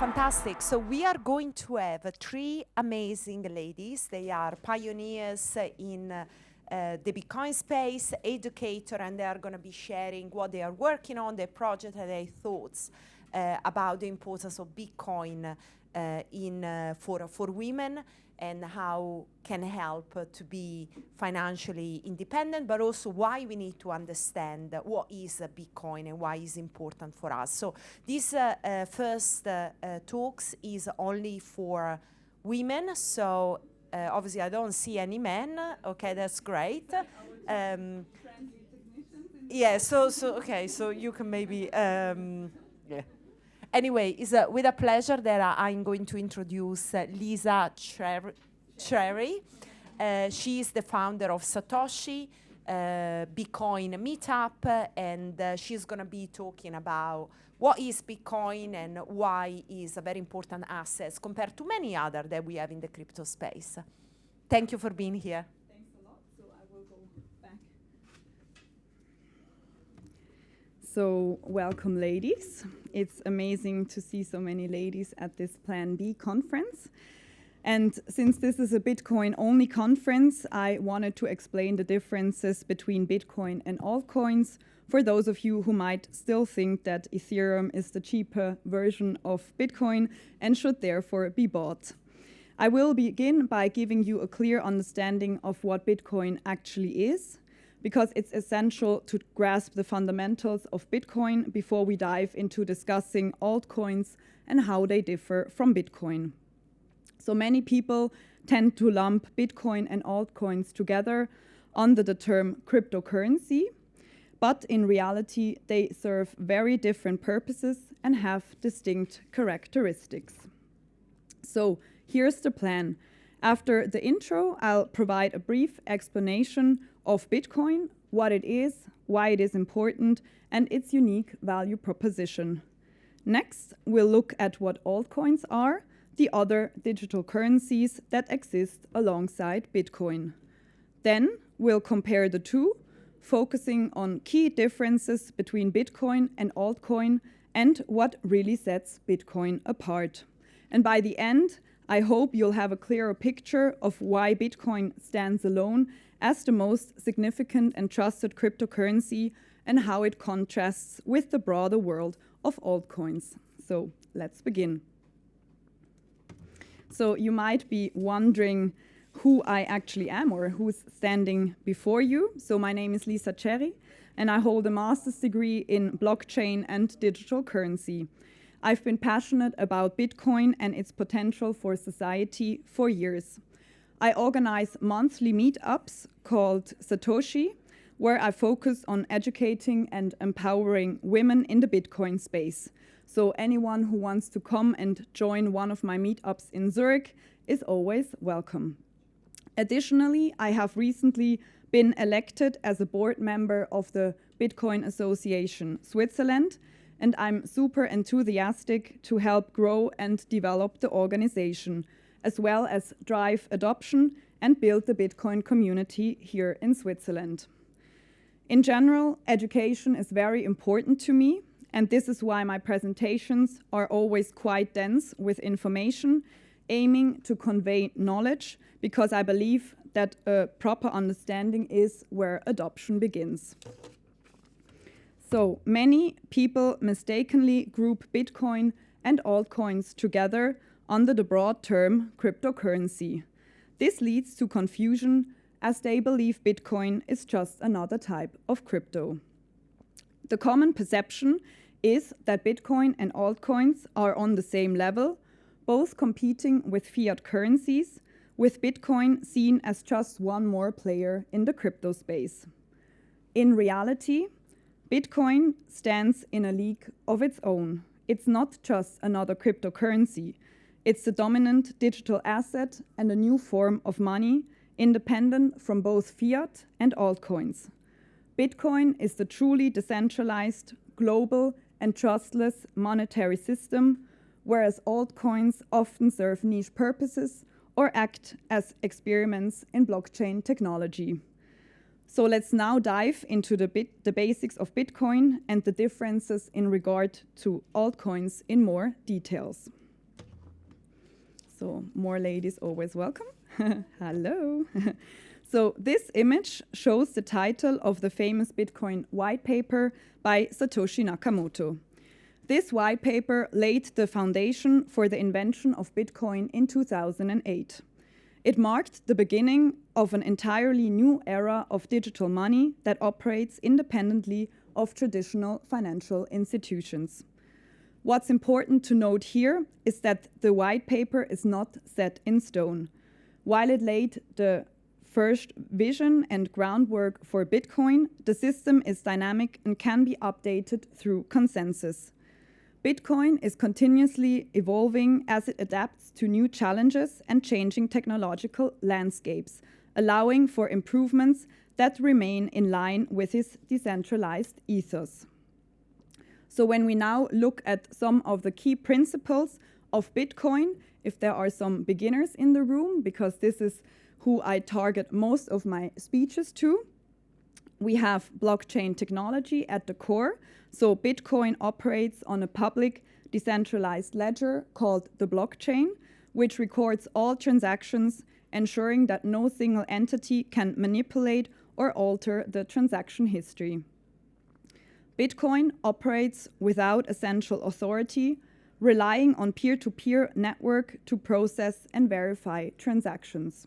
fantastic. So we are going to have three amazing ladies. They are pioneers in the Bitcoin space, educator, and they are going to be sharing what they are working on, their project, and their thoughts about the importance of Bitcoin for women, and how can help to be financially independent, but also why we need to understand what is Bitcoin and why it's important for us. So this first talks is only for women. So obviously I don't see any men. Okay, that's great. Yeah. So okay. So you can maybe yeah. Anyway, it's with a pleasure that I'm going to introduce Lisa Tscherry. She is the founder of Satoshi Bitcoin Meetup, and she's going to be talking about what is Bitcoin and why it's a very important asset compared to many other that we have in the crypto space. Thank you for being here. Thanks a lot. So I will go back. So welcome, ladies. It's amazing to see so many ladies at this Plan B conference. And since this is a Bitcoin-only conference, I wanted to explain the differences between Bitcoin and altcoins for those of you who might still think that Ethereum is the cheaper version of Bitcoin and should therefore be bought. I will begin by giving you a clear understanding of what Bitcoin actually is, because it's essential to grasp the fundamentals of Bitcoin before we dive into discussing altcoins and how they differ from Bitcoin. So many people tend to lump Bitcoin and altcoins together under the term cryptocurrency, but in reality, they serve very different purposes and have distinct characteristics. So here's the plan. After the intro, I'll provide a brief explanation of Bitcoin, what it is, why it is important, and its unique value proposition. Next, we'll look at what altcoins are, the other digital currencies that exist alongside Bitcoin. Then we'll compare the two, focusing on key differences between Bitcoin and altcoin and what really sets Bitcoin apart. And by the end, I hope you'll have a clearer picture of why Bitcoin stands alone as the most significant and trusted cryptocurrency and how it contrasts with the broader world of altcoins. So let's begin. So you might be wondering who I actually am or who's standing before you. So my name is Lisa Tscherry, and I hold a master's degree in blockchain and digital currency. I've been passionate about Bitcoin and its potential for society for years. I organize monthly meetups called Satoshi, where I focus on educating and empowering women in the Bitcoin space. So anyone who wants to come and join one of my meetups in Zurich is always welcome. Additionally, I have recently been elected as a board member of the Bitcoin Association Switzerland, and I'm super enthusiastic to help grow and develop the organization, as well as drive adoption and build the Bitcoin community here in Switzerland. In general, education is very important to me, and this is why my presentations are always quite dense with information, aiming to convey knowledge, because I believe that a proper understanding is where adoption begins. So many people mistakenly group Bitcoin and altcoins together under the broad term cryptocurrency. This leads to confusion, as they believe Bitcoin is just another type of crypto. The common perception is that Bitcoin and altcoins are on the same level, both competing with fiat currencies, with Bitcoin seen as just one more player in the crypto space. In reality, Bitcoin stands in a league of its own. It's not just another cryptocurrency. It's the dominant digital asset and a new form of money, independent from both fiat and altcoins. Bitcoin is the truly decentralized, global, and trustless monetary system, whereas altcoins often serve niche purposes or act as experiments in blockchain technology. So let's now dive into the basics of Bitcoin and the differences in regard to altcoins in more details. So more ladies always welcome. Hello. So this image shows the title of the famous Bitcoin white paper by Satoshi Nakamoto. This white paper laid the foundation for the invention of Bitcoin in 2008. It marked the beginning of an entirely new era of digital money that operates independently of traditional financial institutions. What's important to note here is that the white paper is not set in stone. While it laid the first vision and groundwork for Bitcoin, the system is dynamic and can be updated through consensus. Bitcoin is continuously evolving as it adapts to new challenges and changing technological landscapes, allowing for improvements that remain in line with its decentralized ethos. So when we now look at some of the key principles of Bitcoin, if there are some beginners in the room, because this is who I target most of my speeches to, we have blockchain technology at the core. So Bitcoin operates on a public decentralized ledger called the blockchain, which records all transactions, ensuring that no single entity can manipulate or alter the transaction history. Bitcoin operates without a central authority, relying on peer-to-peer network to process and verify transactions.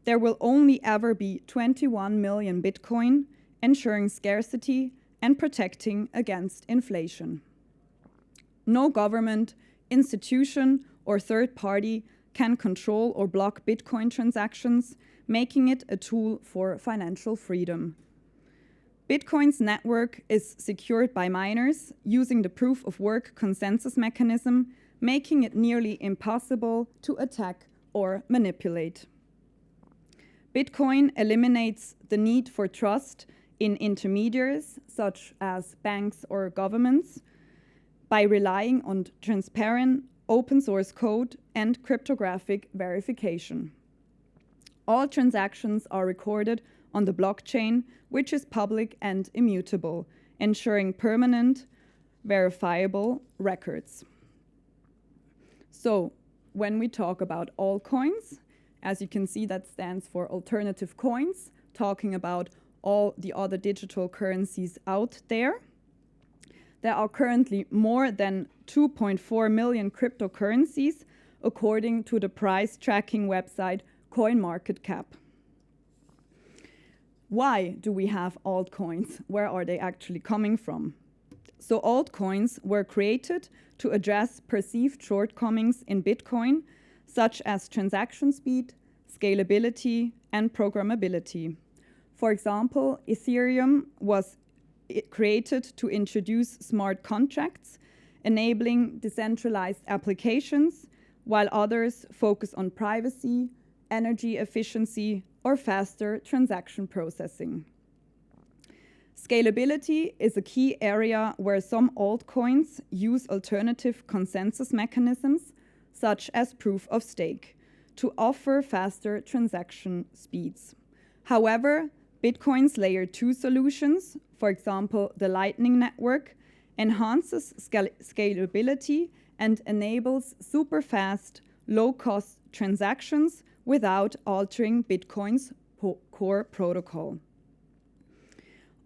There will only ever be 21 million Bitcoin, ensuring scarcity and protecting against inflation. No government, institution, or third party can control or block Bitcoin transactions, making it a tool for financial freedom. Bitcoin's network is secured by miners using the proof of work consensus mechanism, making it nearly impossible to attack or manipulate. Bitcoin eliminates the need for trust in intermediaries, such as banks or governments, by relying on transparent open source code and cryptographic verification. All transactions are recorded on the blockchain, which is public and immutable, ensuring permanent, verifiable records. So, when we talk about altcoins, as you can see, that stands for alternative coins, talking about all the other digital currencies out there. There are currently more than 2.4 million cryptocurrencies, according to the price tracking website CoinMarketCap. Why do we have altcoins? Where are they actually coming from? So altcoins were created to address perceived shortcomings in Bitcoin, such as transaction speed, scalability, and programmability. For example, Ethereum was created to introduce smart contracts, enabling decentralized applications, while others focus on privacy, energy efficiency, or faster transaction processing. Scalability is a key area where some altcoins use alternative consensus mechanisms, such as proof of stake, to offer faster transaction speeds. However, Bitcoin's Layer 2 solutions, for example, the Lightning Network, enhances scalability and enables super fast, low-cost transactions without altering Bitcoin's core protocol.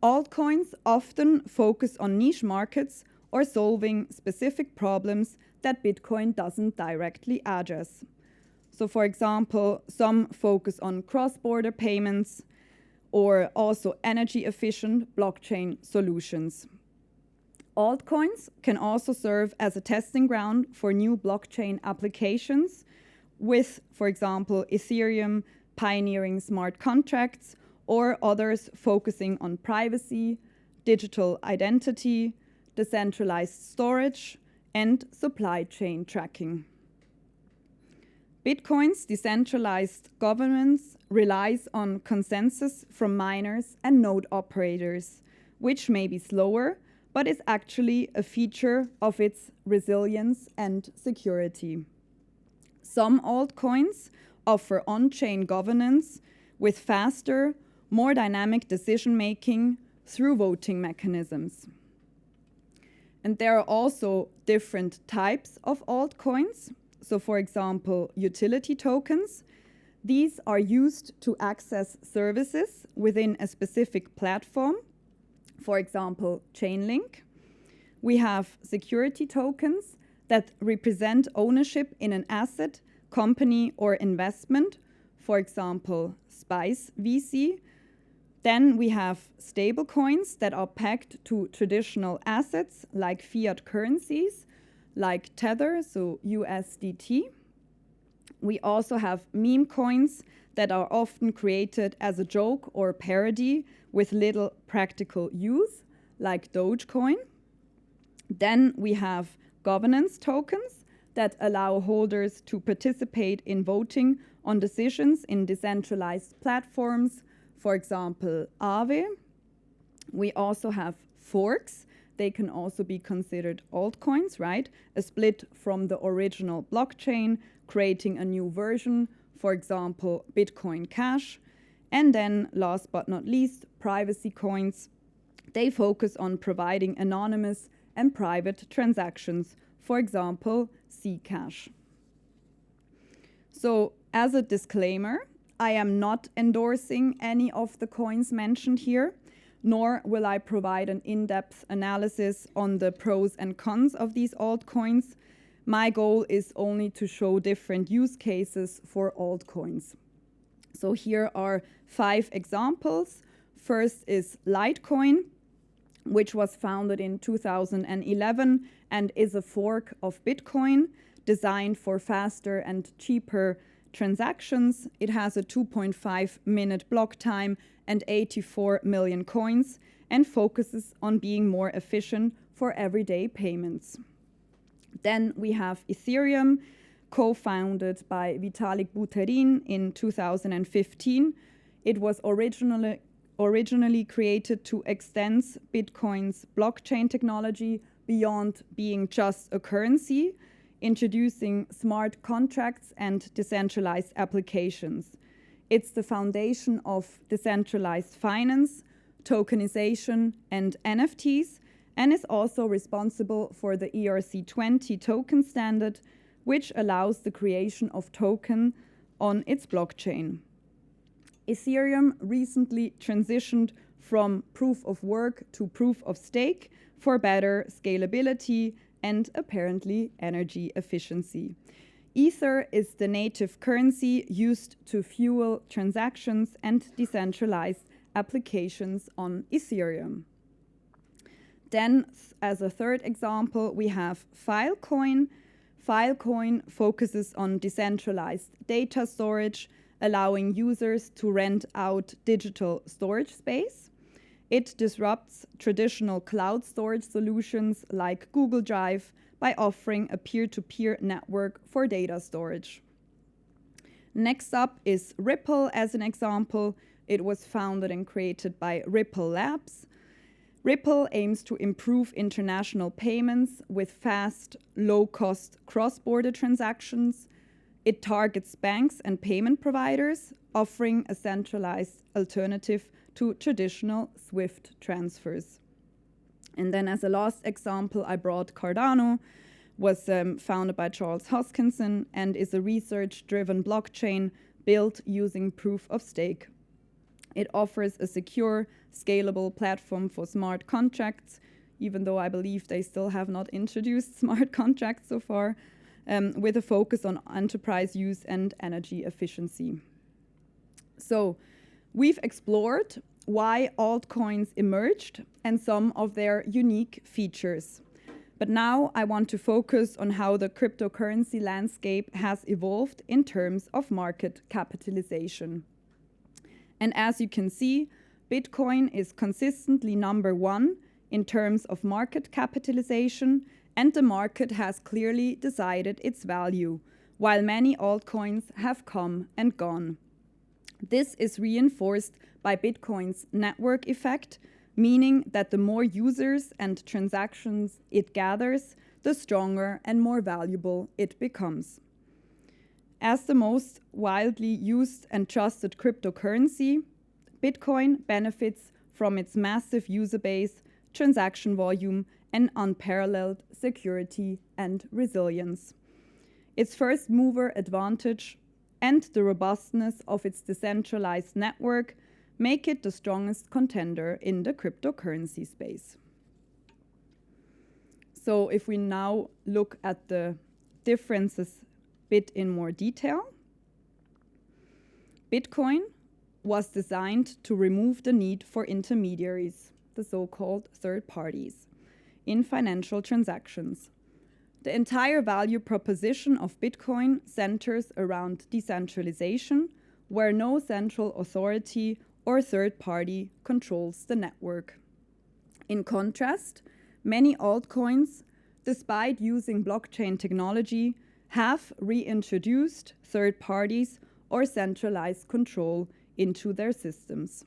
Altcoins often focus on niche markets or solving specific problems that Bitcoin doesn't directly address. So for example, some focus on cross-border payments or also energy-efficient blockchain solutions. Altcoins can also serve as a testing ground for new blockchain applications with, for example, Ethereum pioneering smart contracts or others focusing on privacy, digital identity, decentralized storage, and supply chain tracking. Bitcoin's decentralized governance relies on consensus from miners and node operators, which may be slower, but is actually a feature of its resilience and security. Some altcoins offer on-chain governance with faster, more dynamic decision-making through voting mechanisms. And there are also different types of altcoins. so for example, utility tokens. These are used to access services within a specific platform, for example, Chainlink. We have security tokens that represent ownership in an asset, company, or investment, for example, Spice VC. Then we have stablecoins that are pegged to traditional assets like fiat currencies, like Tether, so USDT. We also have meme coins that are often created as a joke or parody with little practical use, like Dogecoin. Then we have governance tokens that allow holders to participate in voting on decisions in decentralized platforms, for example, Aave. We also have forks. They can also be considered altcoins, right? A split from the original blockchain, creating a new version, for example, Bitcoin Cash. And then, last but not least, privacy coins. They focus on providing anonymous and private transactions, for example, Zcash. So, as a disclaimer, I am not endorsing any of the coins mentioned here, nor will I provide an in-depth analysis on the pros and cons of these altcoins. My goal is only to show different use cases for altcoins. So here are 5 examples. First is Litecoin, which was founded in 2011 and is a fork of Bitcoin designed for faster and cheaper transactions. It has a 2.5-minute block time and 84 million coins and focuses on being more efficient for everyday payments. Then we have Ethereum, co-founded by Vitalik Buterin in 2015. It was originally created to extend Bitcoin's blockchain technology beyond being just a currency, introducing smart contracts and decentralized applications. It's the foundation of decentralized finance, tokenization, and NFTs, and is also responsible for the ERC20 token standard, which allows the creation of token on its blockchain. Ethereum recently transitioned from proof of work to proof of stake for better scalability and apparently energy efficiency. Ether is the native currency used to fuel transactions and decentralized applications on Ethereum. Then, as a third example, we have Filecoin. Filecoin focuses on decentralized data storage, allowing users to rent out digital storage space. It disrupts traditional cloud storage solutions like Google Drive by offering a peer-to-peer network for data storage. Next up is Ripple as an example. It was founded and created by Ripple Labs. Ripple aims to improve international payments with fast, low-cost cross-border transactions. It targets banks and payment providers, offering a centralized alternative to traditional SWIFT transfers. And then as a last example, I brought Cardano, was founded by Charles Hoskinson and is a research-driven blockchain built using proof of stake. It offers a secure, scalable platform for smart contracts, even though I believe they still have not introduced smart contracts so far, with a focus on enterprise use and energy efficiency. So we've explored why altcoins emerged and some of their unique features. But now I want to focus on how the cryptocurrency landscape has evolved in terms of market capitalization. And as you can see, Bitcoin is consistently number 1 in terms of market capitalization, and the market has clearly decided its value, while many altcoins have come and gone. This is reinforced by Bitcoin's network effect, meaning that the more users and transactions it gathers, the stronger and more valuable it becomes. As the most widely used and trusted cryptocurrency, Bitcoin benefits from its massive user base, transaction volume, and unparalleled security and resilience. Its first mover advantage and the robustness of its decentralized network make it the strongest contender in the cryptocurrency space. So if we now look at the differences a bit in more detail, Bitcoin was designed to remove the need for intermediaries, the so-called third parties, in financial transactions. The entire value proposition of Bitcoin centers around decentralization, where no central authority or third party controls the network. In contrast, many altcoins, despite using blockchain technology, have reintroduced third parties or centralized control into their systems.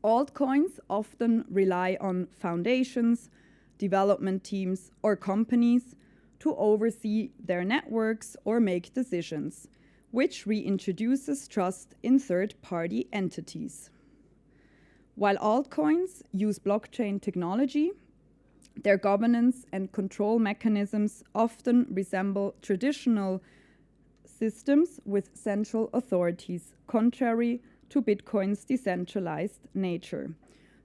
Altcoins often rely on foundations, development teams, or companies to oversee their networks or make decisions, which reintroduces trust in third-party entities. While altcoins use blockchain technology, their governance and control mechanisms often resemble traditional systems with central authorities, contrary to Bitcoin's decentralized nature.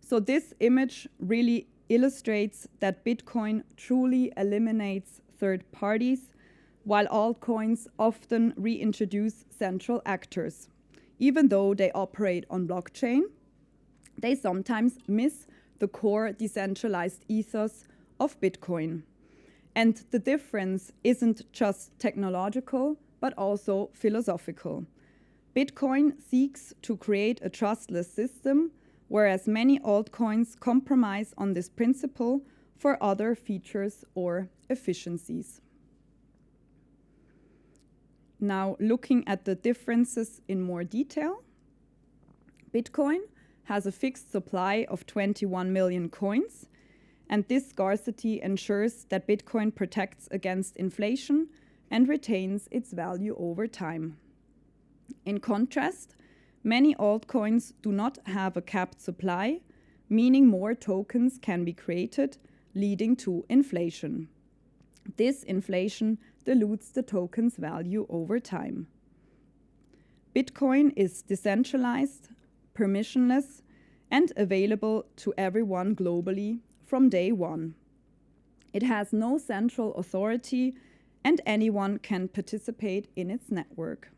So this image really illustrates that Bitcoin truly eliminates third parties, while altcoins often reintroduce central actors. Even though they operate on blockchain, they sometimes miss the core decentralized ethos of Bitcoin. And the difference isn't just technological, but also philosophical. Bitcoin seeks to create a trustless system, whereas many altcoins compromise on this principle for other features or efficiencies. Now, looking at the differences in more detail, Bitcoin has a fixed supply of 21 million coins, and this scarcity ensures that Bitcoin protects against inflation and retains its value over time. In contrast, many altcoins do not have a capped supply, meaning more tokens can be created, leading to inflation. This inflation dilutes the token's value over time. Bitcoin is decentralized, permissionless, and available to everyone globally from day one. It has no central authority, and anyone can participate in its network.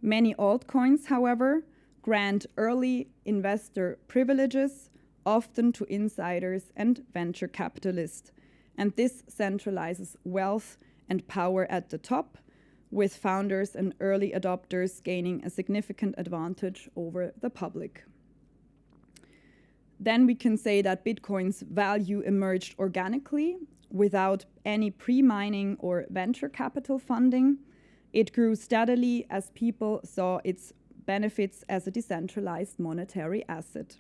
Many altcoins, however, grant early investor privileges, often to insiders and venture capitalists, and this centralizes wealth and power at the top, with founders and early adopters gaining a significant advantage over the public. Then we can say that Bitcoin's value emerged organically without any pre-mining or venture capital funding. It grew steadily as people saw its benefits as a decentralized monetary asset.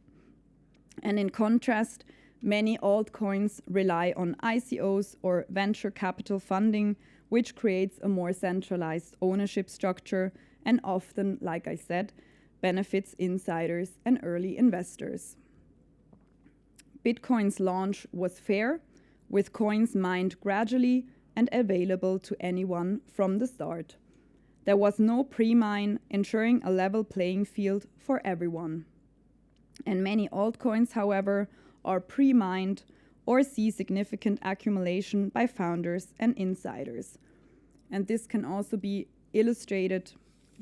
And in contrast, many altcoins rely on ICOs or venture capital funding, which creates a more centralized ownership structure and often, like I said, benefits insiders and early investors. Bitcoin's launch was fair, with coins mined gradually and available to anyone from the start. There was no pre-mine, ensuring a level playing field for everyone. And many altcoins, however, are pre-mined or see significant accumulation by founders and insiders. And this can also be illustrated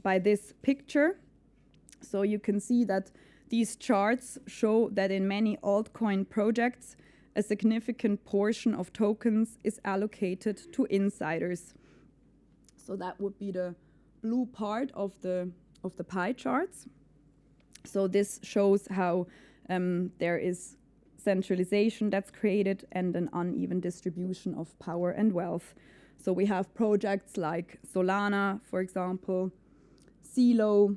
by this picture. So you can see that these charts show that in many altcoin projects, a significant portion of tokens is allocated to insiders. So that would be the blue part of the pie charts. So this shows how there is centralization that's created and an uneven distribution of power and wealth. So we have projects like Solana, for example, Celo,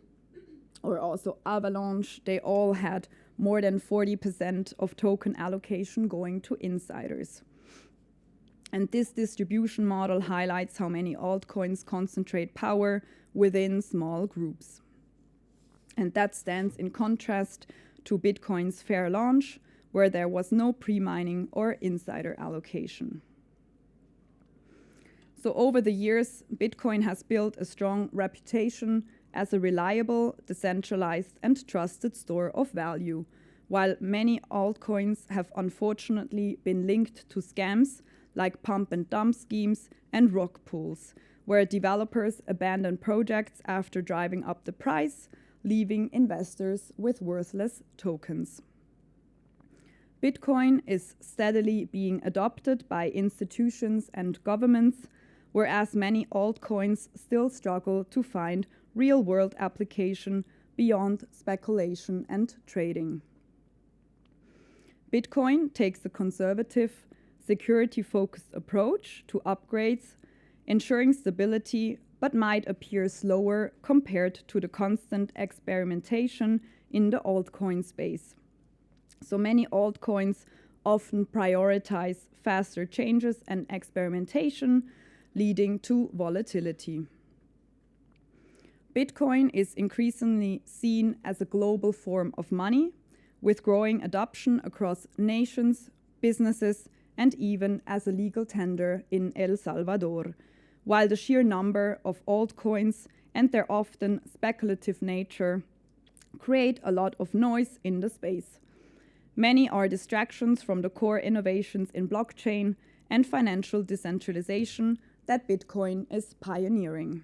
or also Avalanche. They all had more than 40% of token allocation going to insiders. And this distribution model highlights how many altcoins concentrate power within small groups. And that stands in contrast to Bitcoin's fair launch, where there was no pre-mining or insider allocation. So over the years, Bitcoin has built a strong reputation as a reliable, decentralized, and trusted store of value, while many altcoins have unfortunately been linked to scams like pump and dump schemes and rug pulls, where developers abandon projects after driving up the price, leaving investors with worthless tokens. Bitcoin is steadily being adopted by institutions and governments, whereas many altcoins still struggle to find real-world application beyond speculation and trading. Bitcoin takes a conservative, security-focused approach to upgrades, ensuring stability, but might appear slower compared to the constant experimentation in the altcoin space. So many altcoins often prioritize faster changes and experimentation, leading to volatility. Bitcoin is increasingly seen as a global form of money, with growing adoption across nations, businesses, and even as a legal tender in El Salvador, while the sheer number of altcoins and their often speculative nature create a lot of noise in the space. Many are distractions from the core innovations in blockchain and financial decentralization that Bitcoin is pioneering.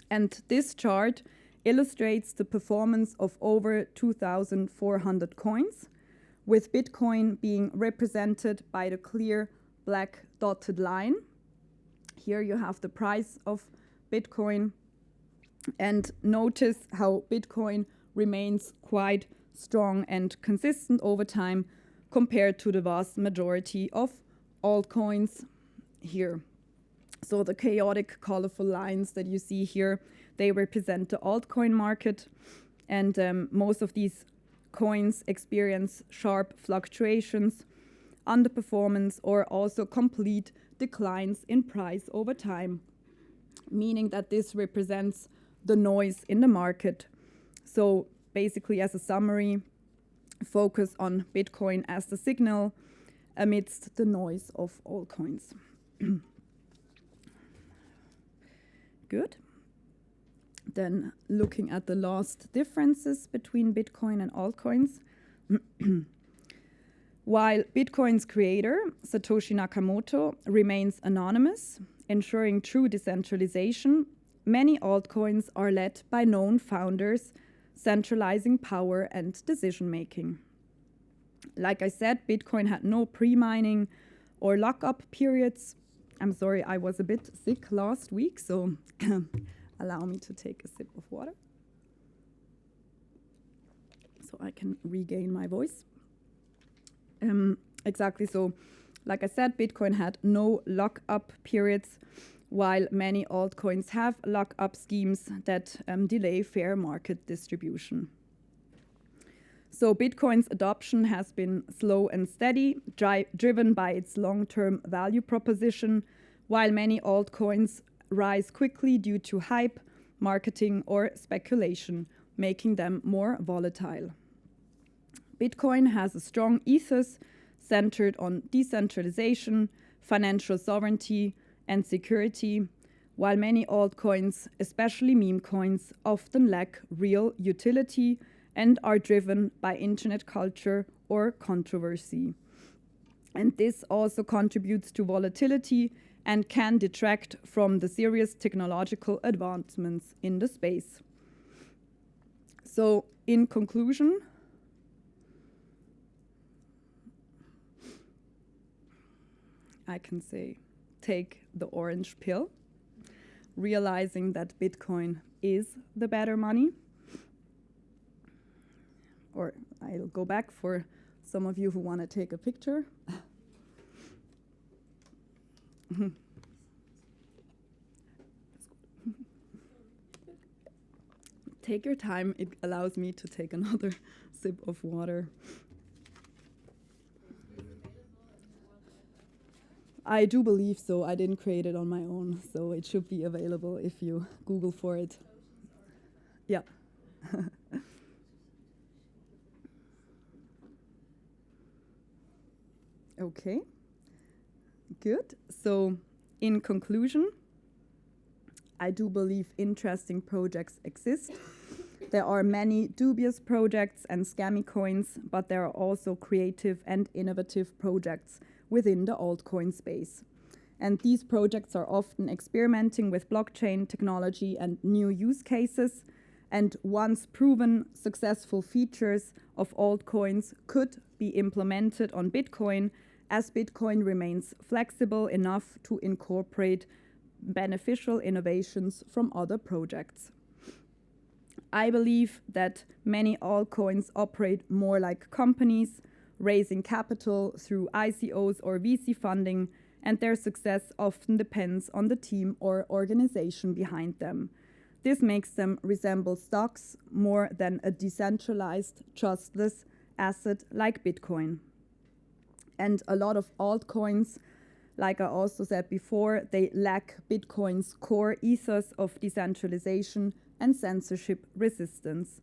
And this chart illustrates the performance of over 2,400 coins, with Bitcoin being represented by the clear black dotted line. Here you have the price of Bitcoin, and notice how Bitcoin remains quite strong and consistent over time compared to the vast majority of altcoins here. So the chaotic, colorful lines that you see here, they represent the altcoin market, and most of these coins experience sharp fluctuations, underperformance, or also complete declines in price over time, meaning that this represents the noise in the market. So basically, as a summary, focus on Bitcoin as the signal amidst the noise of altcoins. Good. Then looking at the last differences between Bitcoin and altcoins. While Bitcoin's creator, Satoshi Nakamoto, remains anonymous, ensuring true decentralization, many altcoins are led by known founders, centralizing power and decision-making. Like I said, Bitcoin had no pre-mining or lockup periods. I'm sorry, I was a bit sick last week, so allow me to take a sip of water so I can regain my voice. Exactly, so like I said, Bitcoin had no lockup periods, while many altcoins have lockup schemes that delay fair market distribution. So Bitcoin's adoption has been slow and steady, driven by its long-term value proposition, while many altcoins rise quickly due to hype, marketing, or speculation, making them more volatile. Bitcoin has a strong ethos centered on decentralization, financial sovereignty, and security, while many altcoins, especially meme coins, often lack real utility and are driven by internet culture or controversy. And this also contributes to volatility and can detract from the serious technological advancements in the space. So, in conclusion, I can say, take the orange pill, realizing that Bitcoin is the better money. Or I'll go back for some of you who want to take a picture. Take your time, it allows me to take another sip of water. I do believe so. I didn't create it on my own, so it should be available if you Google for it. Yeah. Okay. Good. So In conclusion, I do believe interesting projects exist. There are many dubious projects and scammy coins, but there are also creative and innovative projects within the altcoin space. And these projects are often experimenting with blockchain technology and new use cases. And once proven, successful features of altcoins could be implemented on Bitcoin, as Bitcoin remains flexible enough to incorporate beneficial innovations from other projects. I believe that many altcoins operate more like companies, raising capital through ICOs or VC funding, and their success often depends on the team or organization behind them. This makes them resemble stocks more than a decentralized, trustless asset like Bitcoin. And a lot of altcoins, like I also said before, they lack Bitcoin's core ethos of decentralization and censorship resistance.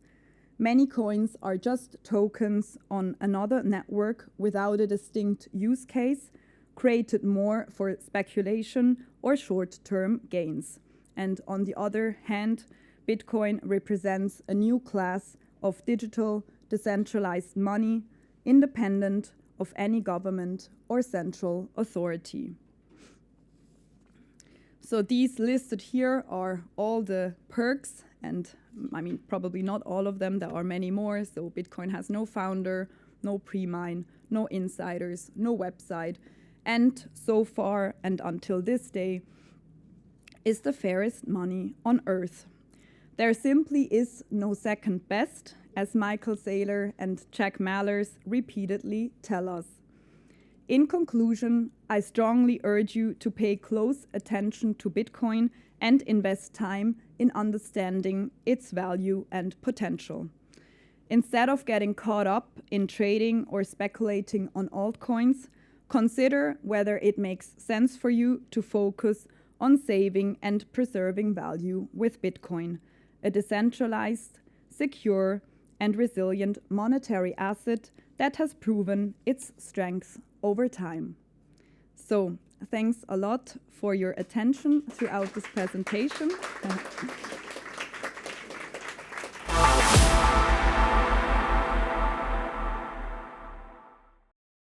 Many coins are just tokens on another network without a distinct use case, created more for speculation or short-term gains. And on the other hand, Bitcoin represents a new class of digital, decentralized money, independent of any government or central authority. So these listed here are all the perks, and I mean, probably not all of them, there are many more. So Bitcoin has no founder, no pre-mine, no insiders, no website, and so far and until this day, is the fairest money on earth. There simply is no second best, as Michael Saylor and Jack Mallers repeatedly tell us. In conclusion, I strongly urge you to pay close attention to Bitcoin and invest time in understanding its value and potential. Instead of getting caught up in trading or speculating on altcoins, consider whether it makes sense for you to focus on saving and preserving value with Bitcoin, a decentralized, secure, and resilient monetary asset that has proven its strength over time. So, thanks a lot for your attention throughout this presentation.